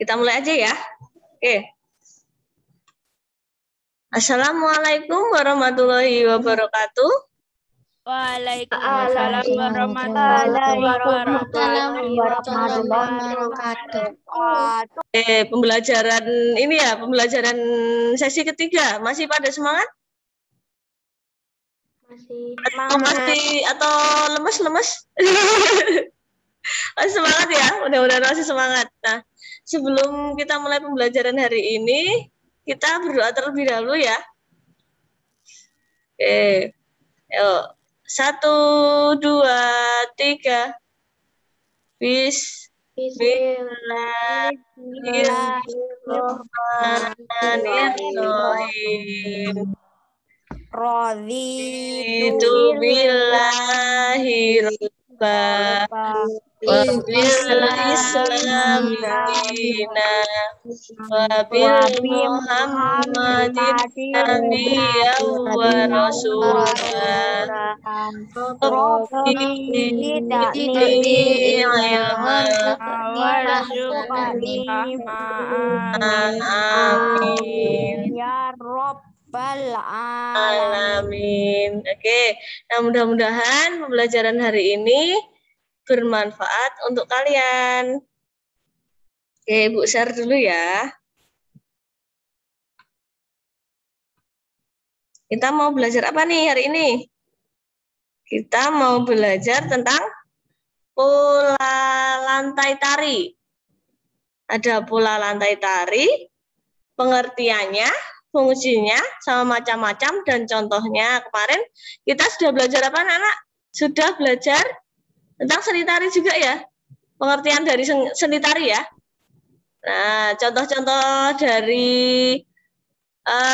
Kita mulai aja ya. Oke. Assalamualaikum warahmatullahi wabarakatuh. Waalaikumsalam warahmatullahi wabarakatuh. Pembelajaran ini ya, pembelajaran sesi ketiga. Masih pada semangat? Masih atau lemes-lemes? Masih semangat ya, mudah-mudahan masih semangat. Nah, sebelum kita mulai pembelajaran hari ini, kita berdoa terlebih dahulu ya. Oke, yuk. 1, 2, 3. Bismillahirrahmanirrahim. Raditu billahi rabba wa bil islam dina wa bil muhammadin nabiyyan wa rasulah rabbi zidni ilma amin Ya Rabbal alamin. Oke, nah mudah-mudahan pembelajaran hari ini bermanfaat untuk kalian. Oke, Bu share dulu ya. Kita mau belajar apa nih hari ini? Kita mau belajar tentang pola lantai tari. Ada pola lantai tari, pengertiannya, fungsinya, sama macam-macam, dan contohnya. Kemarin kita sudah belajar apa, anak-anak? Sudah belajar tentang seni tari juga ya? Pengertian dari seni tari ya? Nah, contoh-contoh dari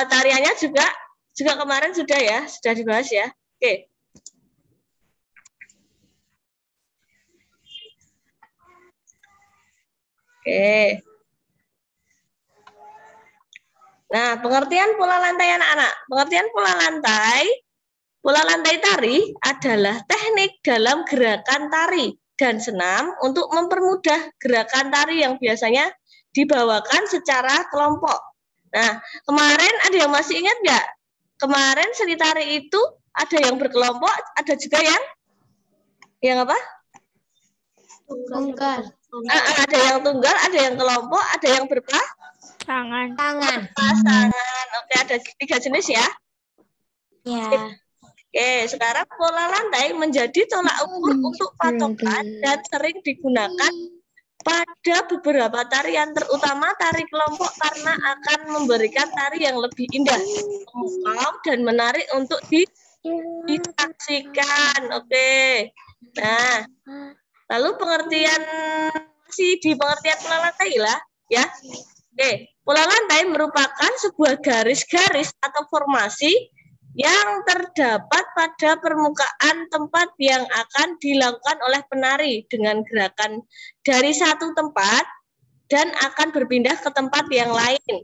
tariannya juga kemarin sudah ya, sudah dibahas ya. Oke. Oke. Nah, pengertian pola lantai anak-anak. Pengertian pola lantai tari adalah teknik dalam gerakan tari dan senam untuk mempermudah gerakan tari yang biasanya dibawakan secara kelompok. Nah, kemarin ada yang masih ingat nggak? Kemarin seni tari itu ada yang berkelompok, ada juga yang apa? Tunggal. Ada yang tunggal, ada yang kelompok, ada yang Tangan. Pasangan. Oke, ada 3 jenis ya. Ya. Oke, sekarang pola lantai menjadi tolak ukur untuk patokan dan sering digunakan pada beberapa tarian, terutama tari kelompok karena akan memberikan tari yang lebih indah, memukau dan menarik untuk disaksikan. Oke. Nah, lalu pengertian di pengertian pola lantai lah ya. Oke, pola lantai merupakan sebuah garis-garis atau formasi yang terdapat pada permukaan tempat yang akan dilakukan oleh penari dengan gerakan dari satu tempat dan akan berpindah ke tempat yang lain.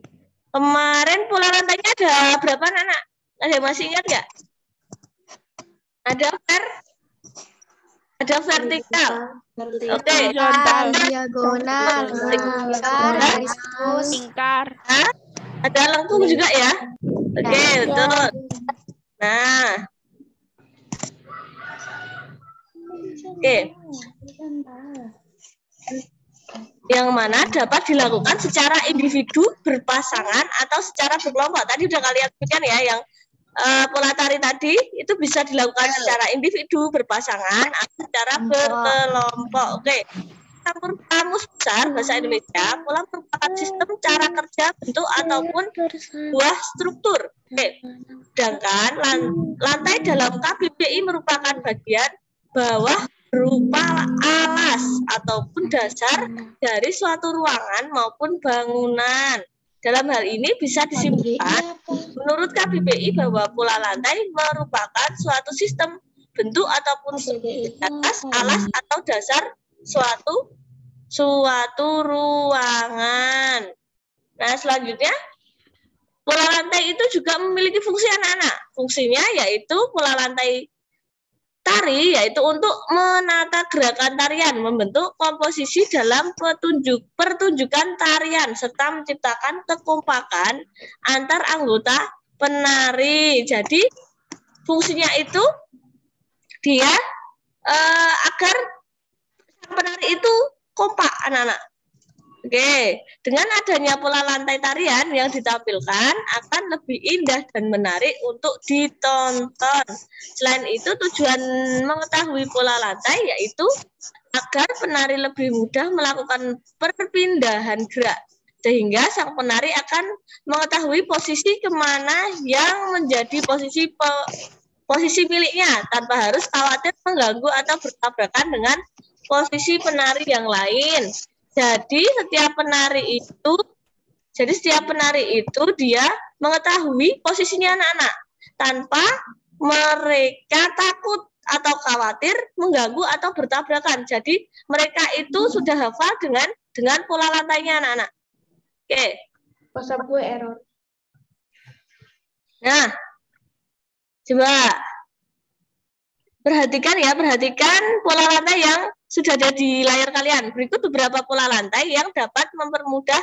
Kemarin pola lantainya ada berapa anak? Ada yang masih ingat nggak? Ada vertikal. Oke. Diagonal. Garis lurus. Lingkar. Ada lengkung juga ya. Oke, betul. Nah. Oke. Yang mana dapat dilakukan secara individu, berpasangan, atau secara berkelompok. Tadi udah kalian sebutkan ya, yang pola tari tadi itu bisa dilakukan secara individu, berpasangan, atau secara berkelompok. Oke. Kamus besar bahasa Indonesia, pola merupakan sistem cara kerja, bentuk, ataupun buah struktur. Oke. Sedangkan lantai dalam KBBI merupakan bagian bawah berupa alas ataupun dasar dari suatu ruangan maupun bangunan. Dalam hal ini bisa disimpulkan menurut KBBI bahwa pola lantai merupakan suatu sistem bentuk ataupun atas, alas atau dasar suatu ruangan. Nah, selanjutnya pola lantai itu juga memiliki fungsi anak-anak. Fungsinya yaitu pola lantai tari yaitu untuk menata gerakan tarian, membentuk komposisi dalam pertunjukan tarian serta menciptakan kekompakan antar anggota penari. Jadi fungsinya itu dia agar penari itu kompak, anak-anak. Oke, dengan adanya pola lantai tarian yang ditampilkan akan lebih indah dan menarik untuk ditonton. Selain itu, tujuan mengetahui pola lantai yaitu agar penari lebih mudah melakukan perpindahan gerak, sehingga sang penari akan mengetahui posisi kemana yang menjadi posisi miliknya tanpa harus khawatir mengganggu atau bertabrakan dengan posisi penari yang lain. Jadi setiap penari itu dia mengetahui posisinya anak-anak tanpa mereka takut atau khawatir mengganggu atau bertabrakan. Jadi mereka itu sudah hafal dengan pola lantainya anak-anak. Oke. Pas gue error. Nah, coba perhatikan pola lantai yang sudah ada di layar kalian. Berikut beberapa pola lantai yang dapat mempermudah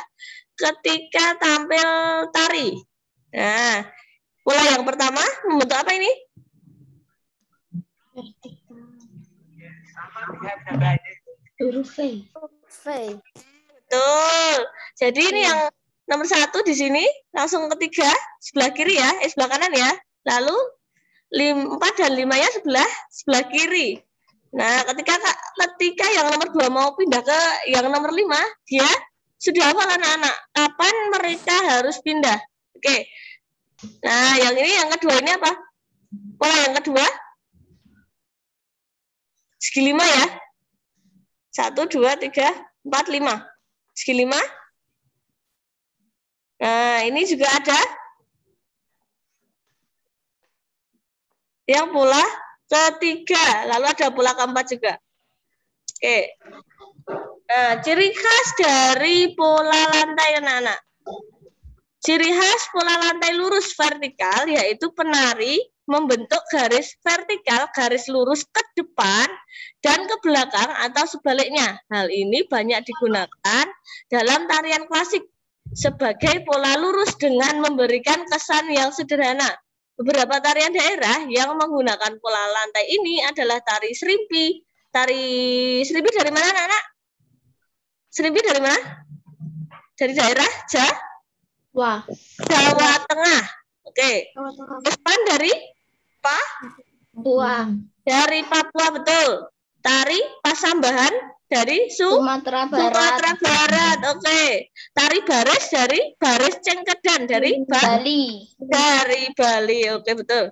ketika tampil tari. Nah, pola yang pertama membentuk apa ini? Huruf V. Betul. Jadi ini yang nomor 1 di sini, langsung ketiga sebelah kiri ya, sebelah kanan ya. Lalu 4 dan 5-nya sebelah kiri. Nah, ketika yang nomor 2 mau pindah ke yang nomor 5, dia sudah hafal anak-anak kapan mereka harus pindah. Oke. Nah, yang ini yang kedua ini apa? Pola yang kedua segi 5 ya. 1, 2, 3, 4, 5. Segi 5. Nah, ini juga ada yang pola ketiga, lalu ada pola keempat juga. Oke. Nah, ciri khas dari pola lantai anak-anak. Ciri khas pola lantai lurus vertikal yaitu penari membentuk garis vertikal, garis lurus ke depan dan ke belakang atau sebaliknya. Hal ini banyak digunakan dalam tarian klasik sebagai pola lurus dengan memberikan kesan yang sederhana. Beberapa tarian daerah yang menggunakan pola lantai ini adalah tari serimpi. Tari serimpi dari mana, anak-anak? Serimpi dari mana? Dari daerah Jawa Tengah. Oke. Depan dari Papua. Dari Papua, betul. Tari Pasambahan dari Sumatera Barat. Oke. Tari baris dari Baris Cengkedan dari Bali. Dari Bali. Oke, betul.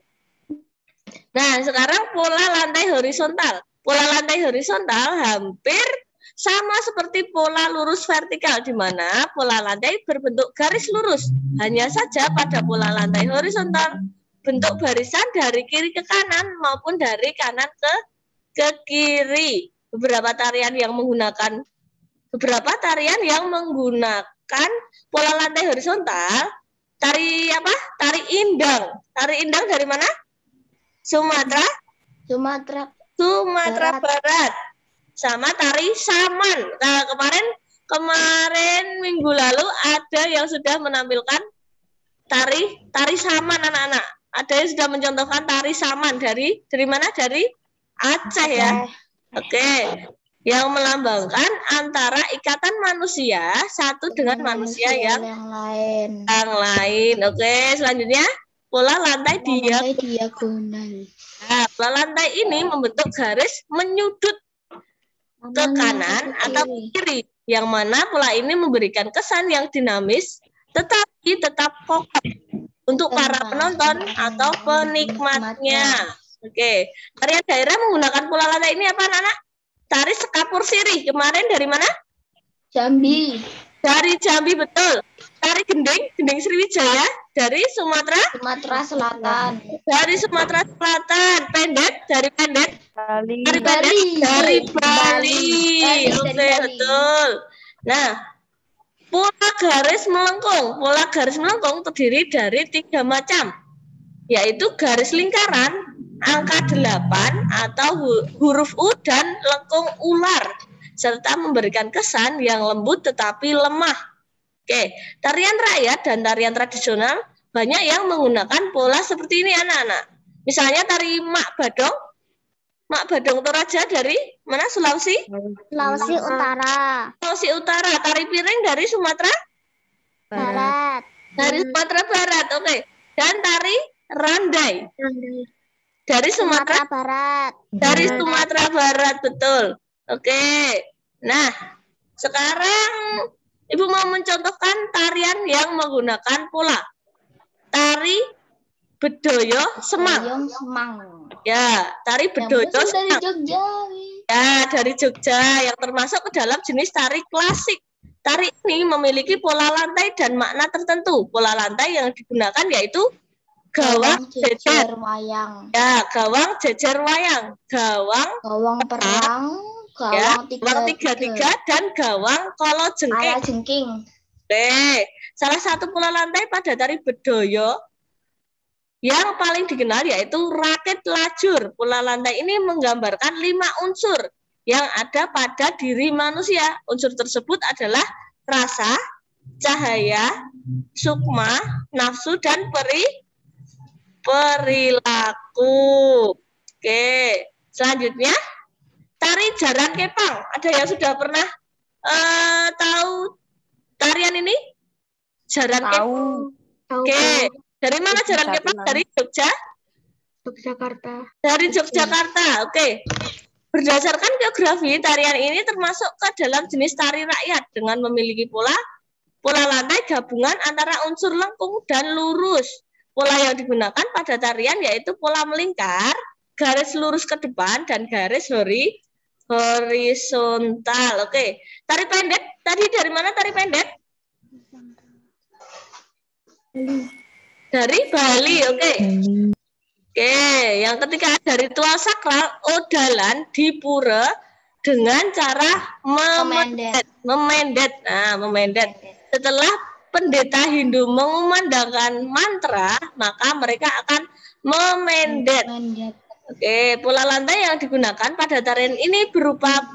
Nah, sekarang pola lantai horizontal. Pola lantai horizontal hampir sama seperti pola lurus vertikal, di mana pola lantai berbentuk garis lurus. Hanya saja pada pola lantai horizontal, bentuk barisan dari kiri ke kanan maupun dari kanan ke kiri. Beberapa tarian yang menggunakan pola lantai horizontal, tari apa? Tari indang. Tari indang dari mana? Sumatera Barat. Sama tari saman. Nah, kemarin minggu lalu ada yang sudah menampilkan tari saman anak-anak. Ada yang sudah mencontohkan tari saman dari mana? Dari Aceh ya. Oke. Yang melambangkan antara ikatan manusia satu dengan manusia yang lain. Oke, selanjutnya pola lantai diagonal. Nah, pola lantai ini membentuk garis menyudut ke kanan atau ke kiri, yang mana pola ini memberikan kesan yang dinamis tetapi tetap kokoh untuk para penonton atau penikmatnya. Oke, tarian daerah menggunakan pola lantai ini apa, anak-anak? Tari sekapur sirih. Kemarin dari mana? Jambi. Dari Jambi, betul. Tari gending Sriwijaya dari Sumatera Selatan. Dari Sumatera Selatan. Dari Bali. Oke, betul. Nah, pola garis melengkung terdiri dari 3 macam, yaitu garis lingkaran, angka 8 atau huruf U dan lengkung ular, serta memberikan kesan yang lembut tetapi lemah. Oke, tarian rakyat dan tarian tradisional banyak yang menggunakan pola seperti ini anak-anak. Misalnya tari Mak Badong. Mak Badong Toraja dari mana? Sulawesi? Sulawesi Utara. Sulawesi Utara. Tari piring dari Sumatera Barat. Dari Sumatera Barat. Oke. Dan tari Randai dari Sumatera Barat. Dari Sumatera Barat, betul. Oke. Nah, sekarang Ibu mau mencontohkan tarian yang menggunakan pola tari Bedoyo Semang. Ya, tari Bedoyo Semang. Dari Jogja. Ya, dari Jogja yang termasuk ke dalam jenis tari klasik. Tari ini memiliki pola lantai dan makna tertentu. Pola lantai yang digunakan yaitu gawang jejer wayang. Ya, gawang jejer wayang. Gawang perang. Gawang tiga dan gawang kolo jengking. Oke, salah satu pola lantai pada tari Bedoyo yang paling dikenal yaitu rakit lajur. Pola lantai ini menggambarkan 5 unsur yang ada pada diri manusia. Unsur tersebut adalah rasa, cahaya, sukma, nafsu, dan perilaku. Oke, selanjutnya tari jaran kepang. Ada yang sudah pernah tahu tarian ini? Jaran kepang. Oke, dari mana jaran kepang? Dari Jogja? Yogyakarta. Dari Yogyakarta. Oke. Berdasarkan geografi, tarian ini termasuk ke dalam jenis tari rakyat dengan memiliki pola lantai gabungan antara unsur lengkung dan lurus. Pola yang digunakan pada tarian yaitu pola melingkar, garis lurus ke depan, dan garis horizontal. Oke. Tari pendek, tadi dari mana tari pendek? Dari Bali. Oke. Oke, yang ketiga ada ritual sakral odalan di pura dengan cara memendet. Nah, memendet. Setelah pendeta Hindu mengumandangkan mantra, maka mereka akan memendet. Oke, pola lantai yang digunakan pada tarian ini berupa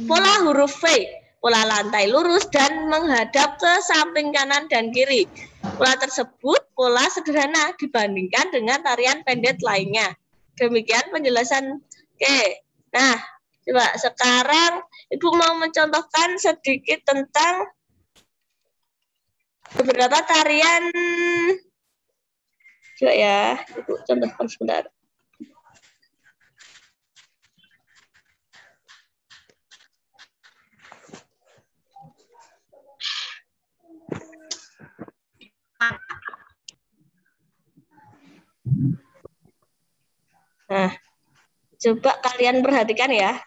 pola huruf V, pola lantai lurus dan menghadap ke samping kanan dan kiri. Pola tersebut pola sederhana dibandingkan dengan tarian pendek lainnya. Demikian penjelasan. Oke, nah coba sekarang Ibu mau mencontohkan sedikit tentang beberapa tarian. Coba ya, Ibu contohkan sebentar. Nah, coba kalian perhatikan ya.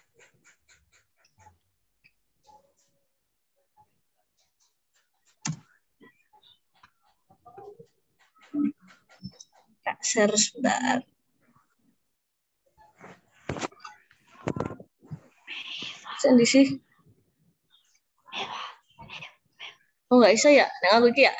Kak, sebentar. Sendiri sih. Oh, nggak bisa ya? Nggak aku ya?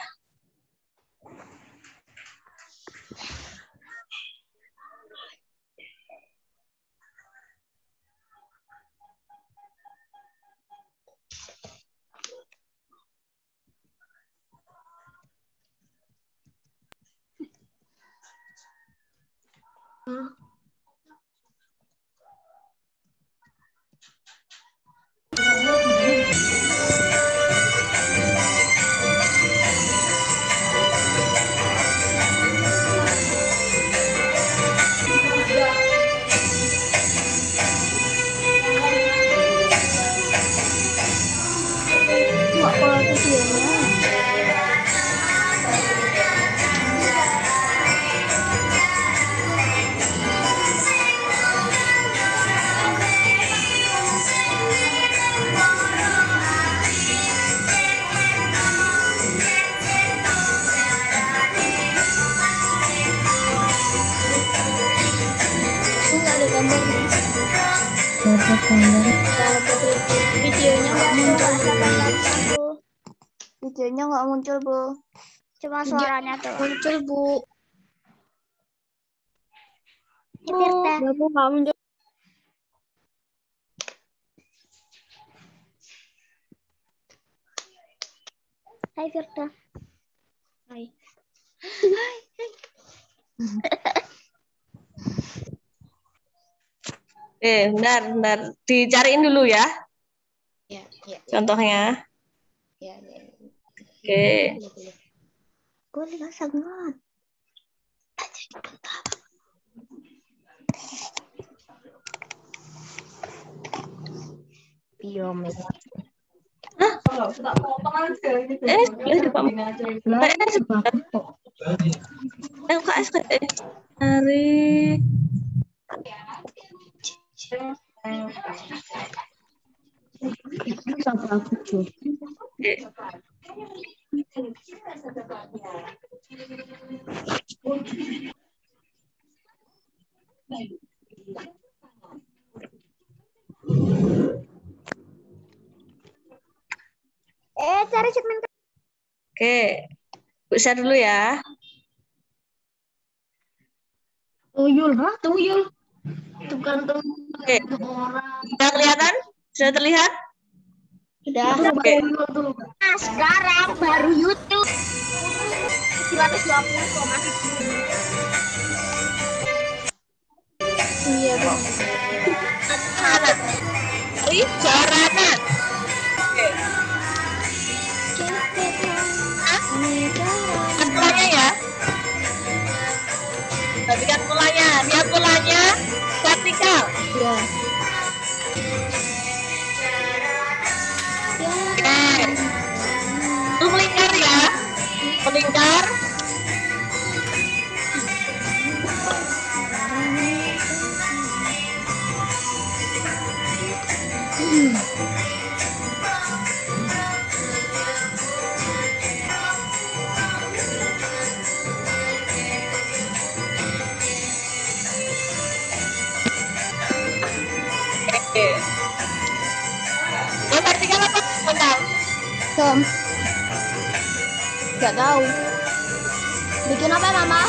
Videonya nggak muncul, Bu. Cuma suaranya tuh muncul, Bu. Baru nggak muncul. Hai Firda. Hai. Bentar. Dicariin dulu ya Ya, ya, contohnya. ya. Oke. Gue nggak sangat. Biomed. Boleh dibuka. UKS dari Cari segmen. Oke. Bu share dulu ya. Tuyul, tuyul. Tukang Oke. Sudah kelihatan? Sudah terlihat? Sudah. Oke. Nah, sekarang baru YouTube. 720,7. Iya, Bang. Dari jaranan. Oke. Polanya ya. Perhatikan polanya. Lihat polanya vertikal. Ya. Oke. Itu melingkar ya. Melingkar. Oke. Yang vertikal apa horizontal? Gak tahu. Bikin apa, Mama?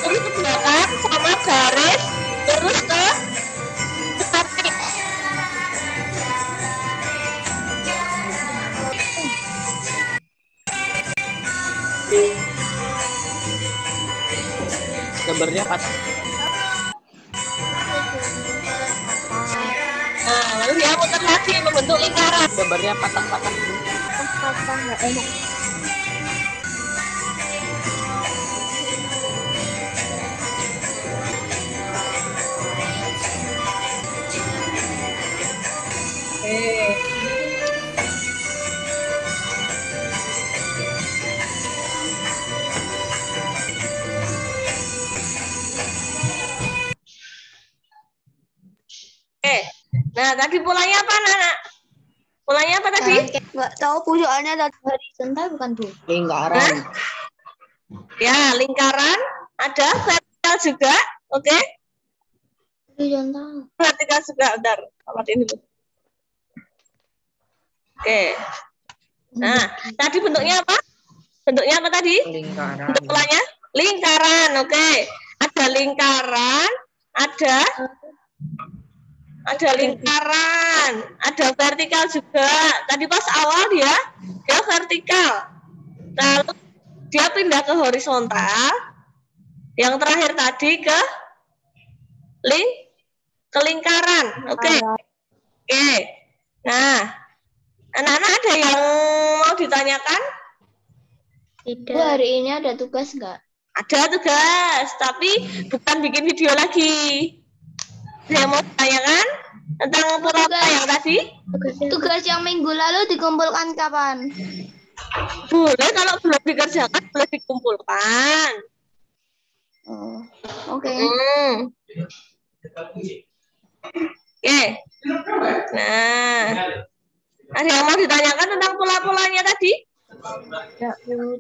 Terus ke belakang sama garis terus ke samping. Gambarnya patah. Nah, lalu dia muter lagi membentuk lingkaran. Gambarnya patah-patah. Nggak enak. Oke. Nah, tadi polanya apa, Anak? Polanya apa tadi? Nggak tahu pujukannya dari horizontal bukan, Bu? Lingkaran. Ya, lingkaran. Ada vertikal juga. Oke. Horizontal. Vertikal juga. Bentar. Amatin dulu. Oke. Nah, tadi bentuknya apa? Bentuknya apa tadi? Lingkaran. Bentuk polanya? Lingkaran. Oke. Ada lingkaran. Ada lingkaran. Ada vertikal juga. Tadi pas awal dia vertikal. Lalu dia pindah ke horizontal. Yang terakhir tadi ke lingkaran. Oke. Oke. Nah, anak-anak ada yang mau ditanyakan? Tidak. Bu, hari ini ada tugas nggak? Ada tugas, tapi bukan bikin video lagi. Saya mau tanyakan tentang pola yang tadi. Tugas yang minggu lalu dikumpulkan kapan? Boleh kalau belum dikerjakan, boleh dikumpulkan. Oke. Oke. Nah, ada yang mau ditanyakan tentang pola-polanya tadi?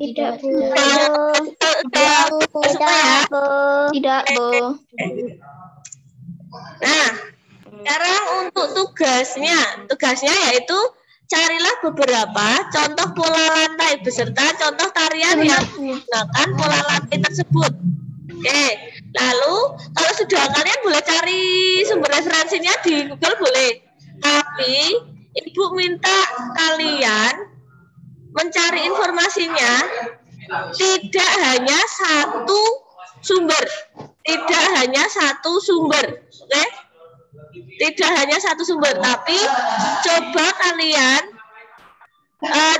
Tidak, Bu. Tidak, Bu. Nah, sekarang untuk tugasnya yaitu carilah beberapa contoh pola lantai beserta contoh tarian yang menggunakan pola lantai tersebut. Oke, lalu kalau sudah kalian boleh cari sumber referensinya di Google boleh. Tapi Ibu minta kalian mencari informasinya tidak hanya satu sumber. Tidak hanya satu sumber. Oke? Tidak hanya satu sumber, tapi coba kalian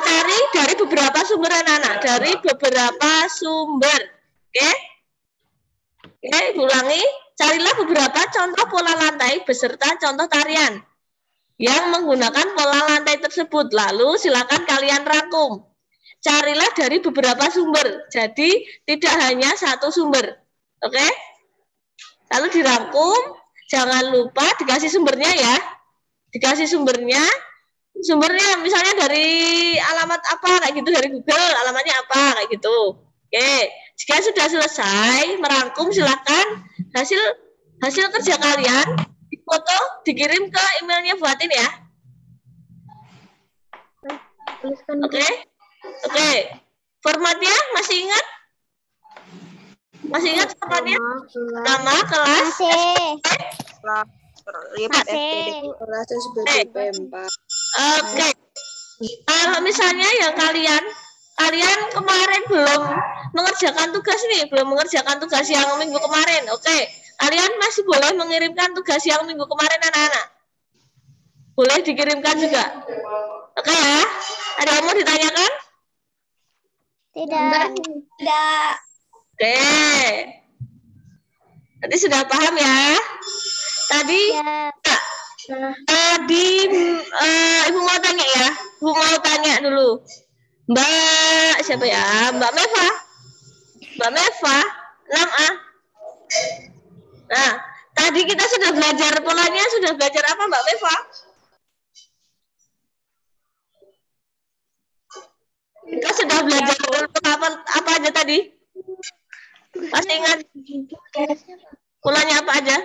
cari dari beberapa sumber anak-anak, dari beberapa sumber. Oke? Oke, ulangi. Carilah beberapa contoh pola lantai beserta contoh tarian yang menggunakan pola lantai tersebut. Lalu silakan kalian rangkum. Carilah dari beberapa sumber. Jadi tidak hanya satu sumber. Oke? Lalu dirangkum. Jangan lupa dikasih sumbernya ya. Dikasih sumbernya. Sumbernya misalnya dari alamat apa kayak gitu, dari Google alamatnya apa kayak gitu. Oke, jika sudah selesai merangkum silakan hasil kerja kalian foto dikirim ke emailnya Buatin ya. Oke. Oke. Formatnya masih ingat? Masih ingat formatnya? Nama, kelas, Oke. Kalau misalnya yang kalian kemarin belum mengerjakan tugas nih, belum mengerjakan tugas yang minggu kemarin. Oke. Kalian masih boleh mengirimkan tugas yang minggu kemarin anak-anak. Boleh dikirimkan juga. Oke ya. Ada yang mau ditanyakan? Tidak. Tidak. Oke. Nanti sudah paham ya. Tadi Ya. Ibu mau tanya ya. Ibu mau tanya dulu. Mbak siapa ya? Mbak Meva. Mbak Meva 6A. Nah, tadi kita sudah belajar polanya, sudah belajar apa Mbak Meva? Kita sudah belajar apa aja tadi? Masih ingat? Polanya apa aja?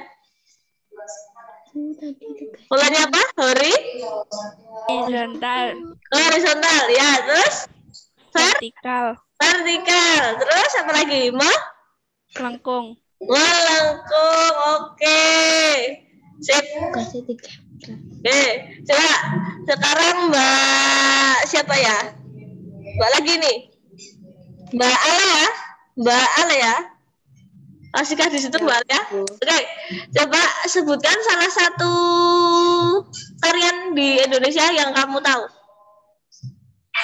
Polanya apa? Horizontal, ya. Terus? Vertikal. Terus apa lagi? Melengkung. Melengkung, oke. Sip. Oke, coba sekarang Mbak siapa ya? Mbak lagi nih. Mbak Ala ya. Mbak Ala ya. Masihkah di situ Mbak ya? Oke, coba sebutkan salah satu tarian di Indonesia yang kamu tahu.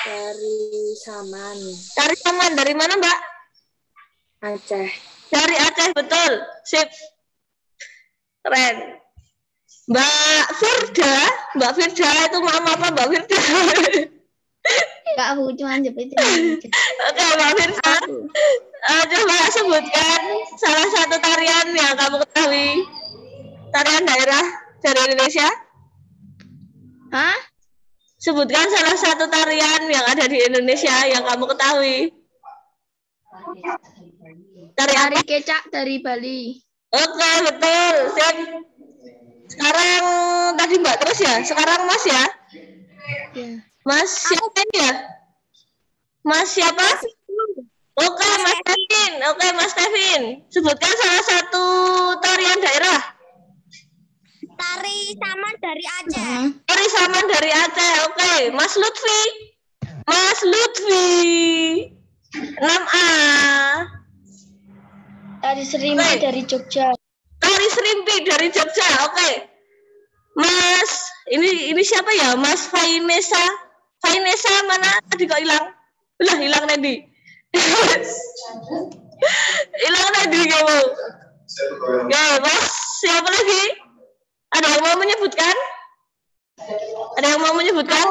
Dari Saman. Tari Saman dari mana Mbak? Aceh. Dari Aceh, betul. Sip. Keren. Mbak Firda itu mama apa Mbak Firda? Enggak, aku cuma jepit. Oke, Mbak Firda. Coba sebutkan salah satu tarian yang kamu ketahui. Tarian daerah dari Indonesia. Hah? Sebutkan salah satu tarian yang ada di Indonesia yang kamu ketahui. Tari kecak dari Bali. Oke, betul. Sip. Sekarang tadi Mbak terus ya. Sekarang Mas ya. Ya. Mas siapa ya? Mas siapa? Oke, Mas Kevin. Oke, Mas Kevin. Sebutkan salah satu tarian daerah. Tari Saman dari Aceh. Tari Saman dari Aceh. Oke, Mas Lutfi. Mas Lutfi. 6A. Tari Serimpi dari Jogja. Tari Serimpi dari Jogja. Oke. Mas, ini siapa ya? Mas Fainesa. Fainesa mana? Tadi kok hilang? Ulah hilang tadi. Hilang tadi kamu. Ya, Mas, siapa lagi? Ada yang mau menyebutkan? Ada yang mau menyebutkan?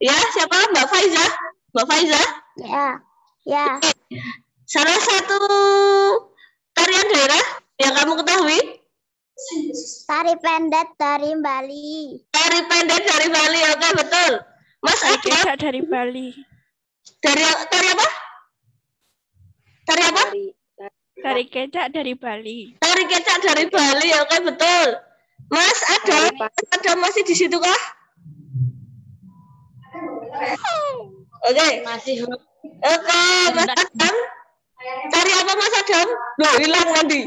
Ya, siapa? Mbak Faiza. Mbak Faiza? Ya. Ya. Salah satu tarian daerah yang kamu ketahui? Tari pendek dari Bali. Tari pendek dari Bali, oke betul. Mas Tari ada kecak dari Bali. tari apa? Tari apa? Tari kecak dari Bali. Tari kecak dari Bali, oke betul. Mas ada masih di situ kah? Oke. Masih Oke, Mas Adam. Cari apa Mas Adam? Loh, hilang nanti.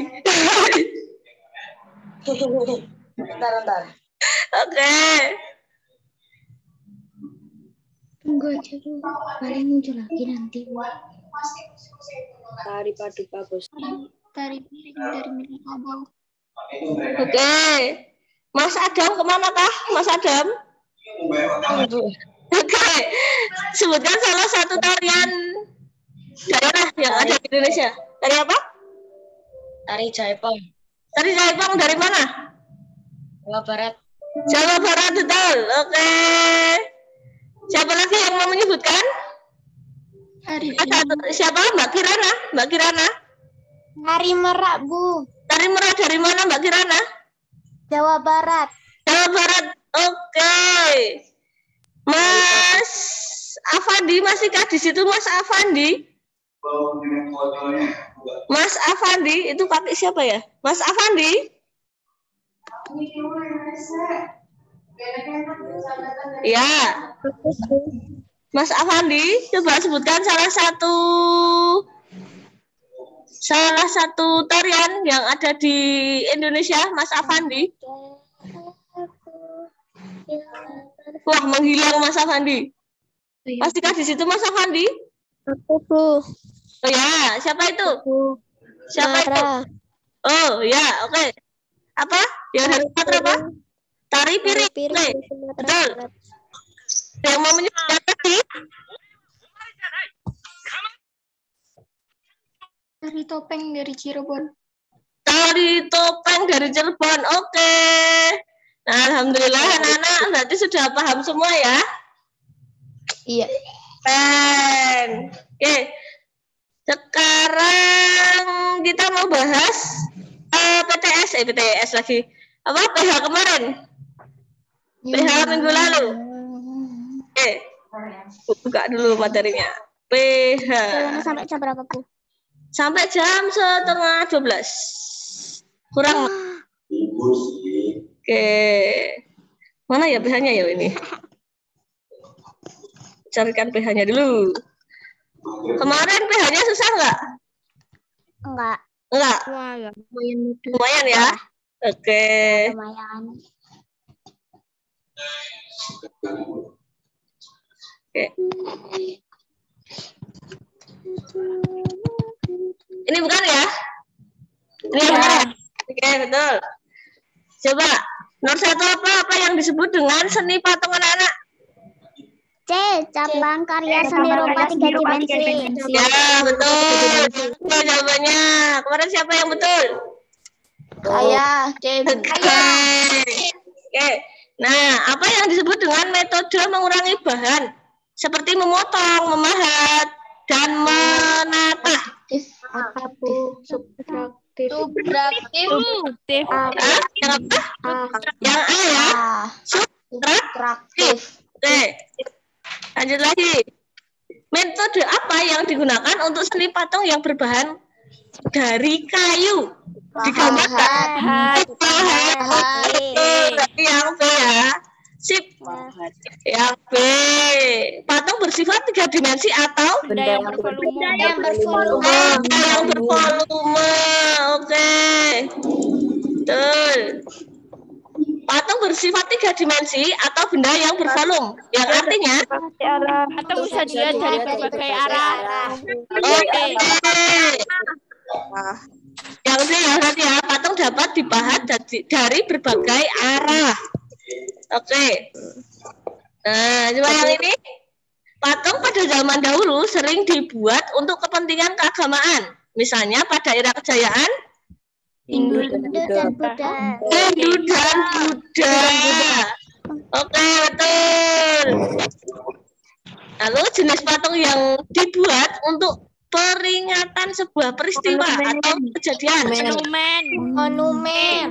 bentar. Oke. Tunggu aja dulu. Paling muncul lagi nanti. Tari padu bagus. Tari piring dari Minangkabau. Oke. Mas Adam kemana kah? Mas Adam? Oke. Sebutkan salah satu tarian daerah yang ada di Indonesia. Tari apa? Tari Jaipong, Tari Jaipong dari mana? Jawa Barat. Jawa Barat, betul. Oke. Siapa lagi yang mau menyebutkan? Siapa? Mbak Kirana. Mbak Kirana. Tari Merak, Bu. Tari Merak dari mana Mbak Kirana? Jawa Barat. Jawa Barat. Oke. Mas Afandi masihkah di situ Mas Afandi? Mas Afandi itu kakek siapa ya? Mas Afandi? Ya. Mas Afandi, coba sebutkan salah satu tarian yang ada di Indonesia, Mas Afandi. Wah, menghilang Mas Afandi. Masihkah di situ Mas Afandi? Aku, Bu. Oh ya, siapa itu? Siapa itu? Oh ya, oke. Apa? Yang dari Sumatera apa? Tari piring. Oke. Betul. Yang mau menyebutkan tadi? Tari topeng dari Cirebon. Tari topeng dari Cirebon. Oke. Nah, alhamdulillah anak-anak berarti sudah paham semua ya? Iya. Keren. Oke. Sekarang kita mau bahas PTS lagi. Apa? PH kemarin. PH minggu lalu. Oke. Buka dulu materinya. PH. Sampai jam berapa, Bu? Sampai jam 11:30. Kurang. Oke. Mana ya PH-nya ya ini? Carikan PH-nya dulu. Kemarin PH-nya susah nggak? Enggak. Enggak. Lumayan ya. Oke. Lumayan. Oke. Ini bukan ya? Ini ya. Oke, betul. Coba nomor 1 apa yang disebut dengan seni patung anak-anak? C. Cabang karya seni rupa 3 dimensi. Ya, betul. Oke, jawabannya. Kemarin siapa yang betul? Saya. Oke. Nah, apa yang disebut dengan metode mengurangi bahan? Seperti memotong, memahat, dan menata. Apa, Bu? Subtraktif. Subtraktif. Yang apa? Yang A ya. Subtraktif. Oke. Lanjut lagi. Metode apa yang digunakan untuk seni patung yang berbahan dari kayu? Digambarkan. Berarti yang B ya. Sip. Yang B. Patung bersifat 3 dimensi atau Benda yang bervolume. yang bervolume. Oke. Betul. Patung bersifat 3 dimensi atau benda yang bervolume. Yang artinya Patung bisa dilihat dari berbagai arah. oke. Yang B ya berarti ya, patung dapat dipahat dari berbagai arah. Oke. Nah, coba yang ini. Patung pada zaman dahulu sering dibuat untuk kepentingan keagamaan. Misalnya pada era kejayaan Hindu dan Buddha. Hindu dan Buddha. Oke, betul. Lalu jenis patung yang dibuat untuk peringatan sebuah peristiwa atau kejadian. Monumen.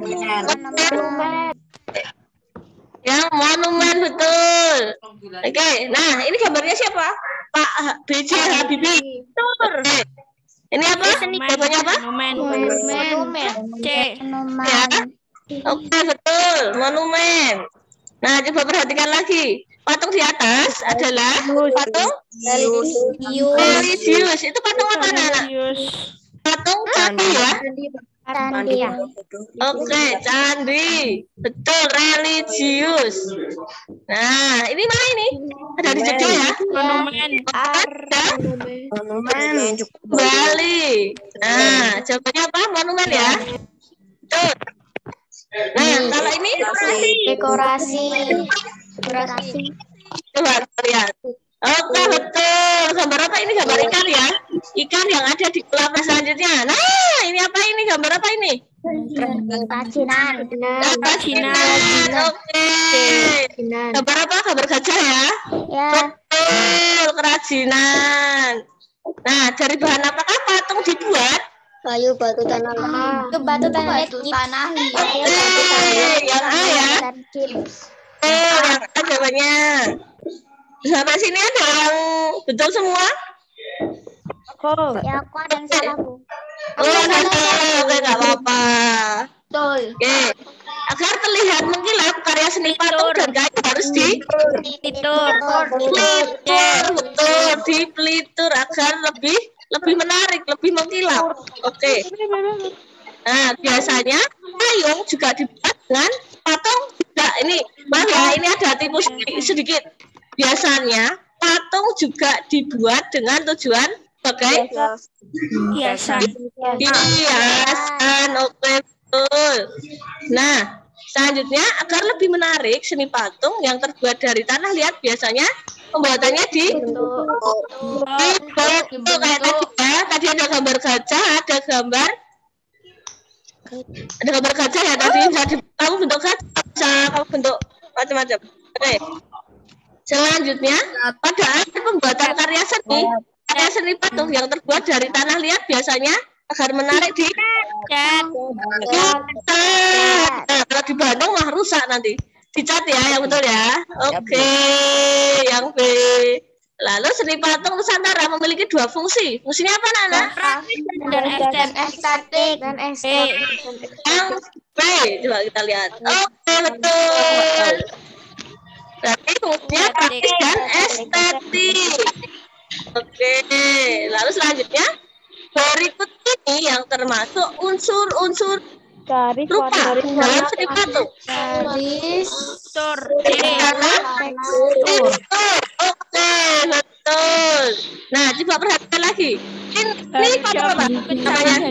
Yang monumen, betul. Oke, nah ini gambarnya siapa? Pak B.J. Habibie. Oke. Ini apa? Gambarnya apa? Monumen. C. Ya. Oke, betul. Monumen. Nah, coba perhatikan lagi. patung di atas adalah patung religius. Itu patung apa, anak? Patung candi ya. Candi. Oke, candi. Betul, religius. Nah, ini mana ini? Ada di Jogja ya? Monumen. Ada Bali. Nah, jawabannya apa? Monumen ya? Betul. Nah, kalau ini Dekorasi. coba kita lihat. Oke, betul. Gambar apa ini? Gambar ikan ya? Ikan yang ada di kolam selanjutnya. Nah, ini apa ini? Gambar apa ini? Kerajinan. Kerajinan. Oke. Gambar apa? Gambar gajah ya? Ya. Betul, kerajinan. Nah, dari bahan apakah patung dibuat? Kayu, batu, tanah. Itu batu tanah liat. Oke, yang A ya. Yang A jawabannya. Sampai sini ada yang betul semua? Ya, aku ada yang salah, Bu. Oh, oke, nggak apa-apa. Oke. Agar terlihat mengkilap, karya seni patung dan kayu harus Titur. betul, dipelitur agar lebih menarik, lebih mengkilap. Oke. Nah, biasanya payung juga dibuat dengan patung juga. Ini, maaf ya, ini ada tipu sedikit. Biasanya patung juga dibuat dengan tujuan sebagai Hiasan. hiasan. Oke, betul. Nah, selanjutnya agar lebih menarik, seni patung yang terbuat dari tanah liat biasanya pembuatannya dibentuk kayak tadi ya. Tadi ada gambar gajah, ada gambar gajah ya tadi. Kamu bentuk gajah, kamu bentuk macam-macam. Oke. Selanjutnya, pada akhir pembuatan karya seni patung yang terbuat dari tanah liat biasanya agar menarik di Cat. Nah, kalau di Bandung mah rusak nanti. Dicat ya, yang betul ya. Oke, yang B. Lalu seni patung Nusantara memiliki dua fungsi. Fungsinya apa, Nana? Dan Estetik. Yang B. Coba kita lihat. Oke, betul. Berarti fungsinya praktis dan estetik. Oke, lalu selanjutnya berikut ini yang termasuk unsur-unsur rupa dalam seni patung. Tur. Oke, betul. Nah, coba perhatikan lagi. Ini patung apa? Namanya?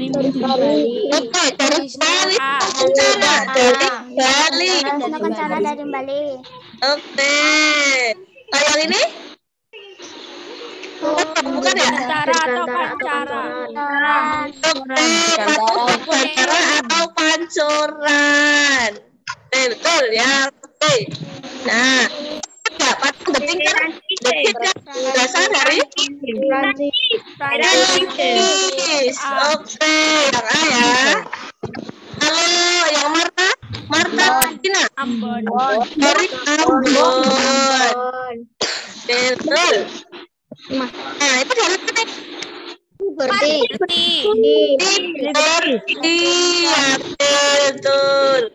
Oke, dari Bali. Kencana dari Bali. Oke. Nah, yang ini? Bukan ya? Bantara atau pancara. Oke, patung bantara atau pancoran. Betul ya. Oke. Nah, ada patung beting kan? Beting kan berasal dari Prancis. Oke, yang A ya. Halo, yang Marta Tina. Ambon. Dari Ambon. Betul. Nah, itu dari mana? Berarti. Iya, betul.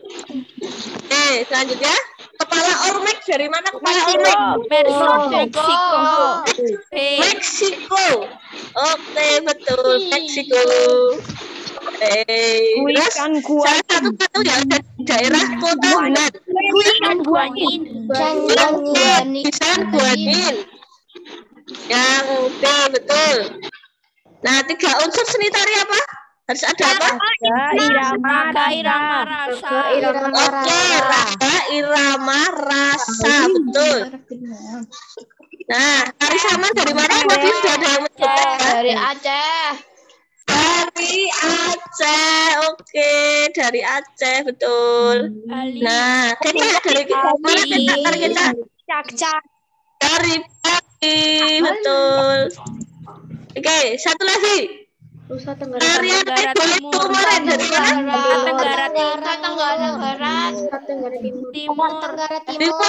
Oke, selanjutnya kepala ormek dari mana kepala ormek? Meksiko. Meksiko. Oke, betul, Meksiko. Oke. Terus salah satu patung yang ada di daerah kota Hunan. Pisan Guanin. Yang B, betul. Nah, 3 unsur seni tari apa? Harus ada apa? Irama, rasa. Oke, raga, irama, rasa, betul. Nah, tari saman dari mana? Tadi sudah ada yang menyebutkan. Dari Aceh. Dari Aceh, oke, dari Aceh, betul. Nah, kayaknya dari mana kita? Dari kita. Dari Bali, betul. Oke, satu lagi. Tarian Boleku kemarin dari mana? Tenggara Barat. Timur. Timur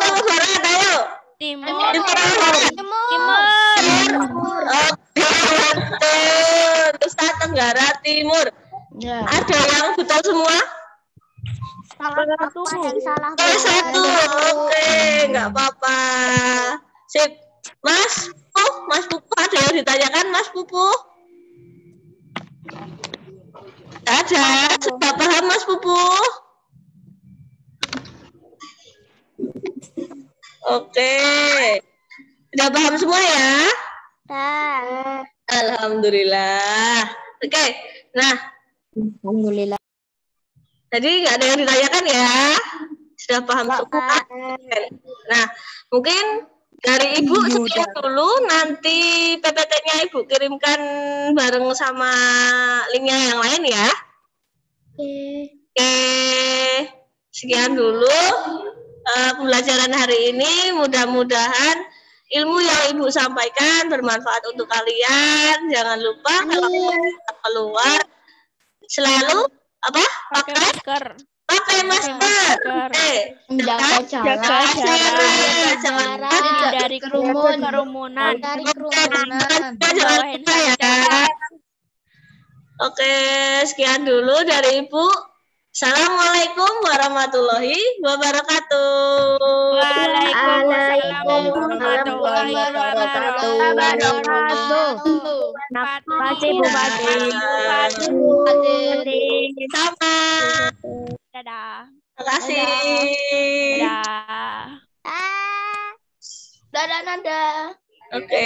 atau Barat, ayo. Timur. Oke, betul. Nusa Tenggara Timur. Ada yang betul semua? Ada yang salah. Satu. Oke, nggak apa-apa. Sip. Mas Pupu ada yang ditanyakan, Mas Pupu? Ada. Sudah paham, Mas Pupu? Oke. Sudah paham semua ya? Alhamdulillah. Oke. Nah, Alhamdulillah. jadi nggak ada yang ditanyakan ya? Sudah paham semua? Nah, mungkin dari Ibu sekian dulu. Nanti PPT-nya Ibu kirimkan bareng sama linknya yang lain ya. Oke. Sekian dulu pembelajaran hari ini. Mudah-mudahan ilmu yang Ibu sampaikan bermanfaat untuk kalian. Jangan lupa kalau keluar selalu Pakai masker. pakai masker. Menjaga Jaga jarak. jarak. Hindari kerumunan. Bawa hand sanitizer. Oke, sekian dulu dari Ibu. Assalamualaikum warahmatullahi wabarakatuh. Waalaikumsalam warahmatullahi wabarakatuh. Makasih Bu Pati. Sama. Dadah. Terima kasih. Dadah. Dadah nada. Oke.